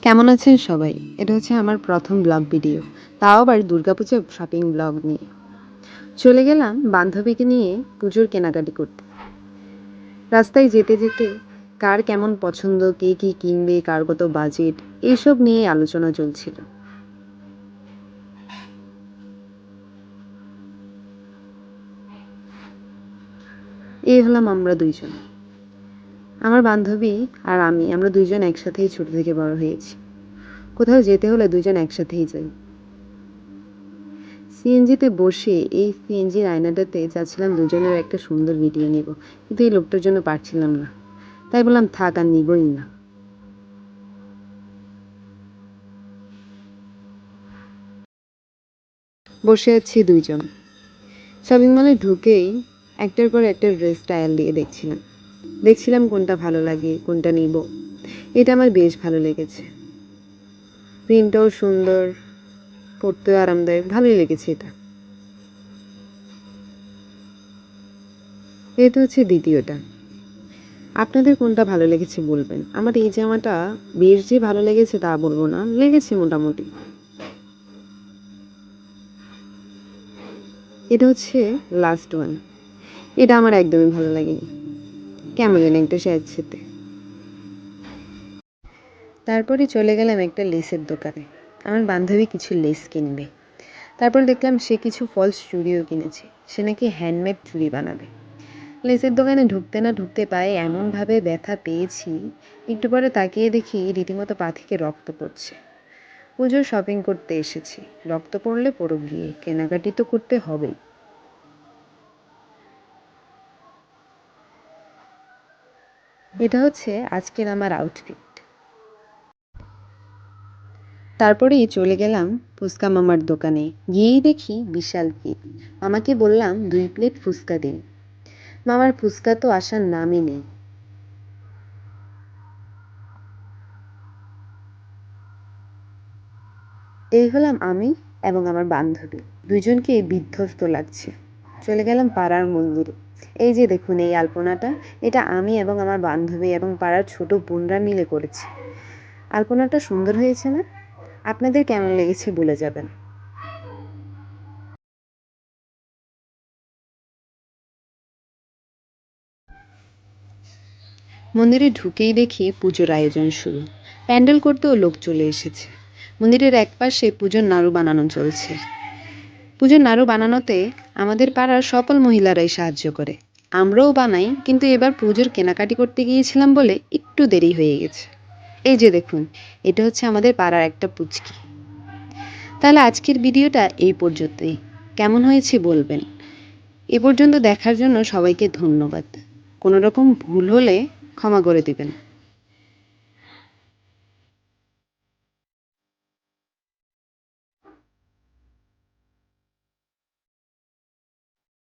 কেমন আছেন সবাই? এটা হচ্ছে আমার প্রথম ব্লগ ভিডিও। তাও আবার দুর্গাপূজার শপিং ব্লগ নিয়ে। চলে গেলাম বান্ধবীকে নিয়ে পুজোর কেনাকাটি করতে। রাস্তায় যেতে যেতে কার কেমন পছন্দ, কে কি কিনবে, কার কত বাজেট, এইসব নিয়ে আলোচনা চলছিল। এই হলাম আমরা দুইজন। আমার বান্ধবী আর আমরা দুইজন একসাথেই ছোট থেকে বড় হয়েছি। কোথাও যেতে হলে দুইজন একসাথেই যাই। সিএনজিতে বসে এই সিএনজির আয়নাটাতে চাচ্ছিলাম দুজনের একটা সুন্দর ভিডিও নেব, কিন্তু এই লোকটার জন্য পারছিলাম না। তাই বললাম থাক, আর নিবই না। বসে আছি দুইজন। শপিং মলে ঢুকেই একটার পর একটা ড্রেস স্টাইল দিয়ে দেখছিলাম কোনটা ভালো লাগে, কোনটা নিব। এটা আমার বেশ ভালো লেগেছে। প্রিন্টটাও সুন্দর, পরতেও আরামদায়ক, ভালোই লেগেছে এটা। এটা হচ্ছে দ্বিতীয়টা। আপনাদের কোনটা ভালো লেগেছে বলবেন। আমার এই জামাটা বেশ যে ভালো লেগেছে তা বলবো না, লেগেছে মোটামুটি। এটা হচ্ছে লাস্ট ওয়ান। এটা আমার একদমই ভালো লাগেনি, কেমন যেন একটা স্যাঁতসেঁতে। তারপরে চলে গেলাম একটা লেসের দোকানে। আমার বান্ধবী কিছু লেস কিনবে। তারপর দেখলাম সে কিছু ফলস চুড়িও কিনেছে। সে নাকি হ্যান্ডমেড চুড়ি বানাবে। লেসের দোকানে ঢুকতে না ঢুকতে পায়ে এমনভাবে ব্যথা পেয়েছি, একটু পরে তাকিয়ে দেখি রীতিমতো পা থেকে রক্ত পড়ছে। পুজোর শপিং করতে এসেছি, রক্ত পড়লে পড়ুক গিয়ে, কেনাকাটি তো করতে হবেই। এটা হচ্ছে আজকের আমার আউটফিট। তারপরেই চলে গেলাম ফুচকা মামার দোকানে। গিয়েই দেখি বিশাল ভিড়। মামাকে বললাম 2 প্লেট ফুচকা দিন। মামার ফুচকা তো আসার নামই নেই। এই হলাম আমি এবং আমার বান্ধবী। দুজনকে বিধ্বস্ত লাগছে। চলে গেলাম পাড়ার মন্দিরে। এই যে দেখুন এই আলপনাটা, এটা আমি এবং আমার বান্ধবী এবং পাড়ার ছোট বোনরা মিলে করেছি। আলপনাটা সুন্দর হয়েছে না? আপনাদের কেমন লেগেছে বলে যাবেন। মন্দিরে ঢুকেই দেখি পুজোর আয়োজন শুরু। প্যান্ডেল করতেও লোক চলে এসেছে। মন্দিরের একপাশে পুজোর নাড়ু বানানো চলছে। পুজোর নাড়ু বানানোতে আমাদের পাড়ার সকল মহিলারাই সাহায্য করে। আমরাও বানাই, কিন্তু এবার পুজোর কেনাকাটি করতে গিয়েছিলাম বলে একটু দেরি হয়ে গেছে। এই যে দেখুন, এটা হচ্ছে আমাদের পাড়ার একটা পুচকি। তাহলে আজকের ভিডিওটা এই পর্যন্তই। কেমন হয়েছে বলবেন। এ পর্যন্ত দেখার জন্য সবাইকে ধন্যবাদ। কোনো রকম ভুল হলে ক্ষমা করে দিবেন।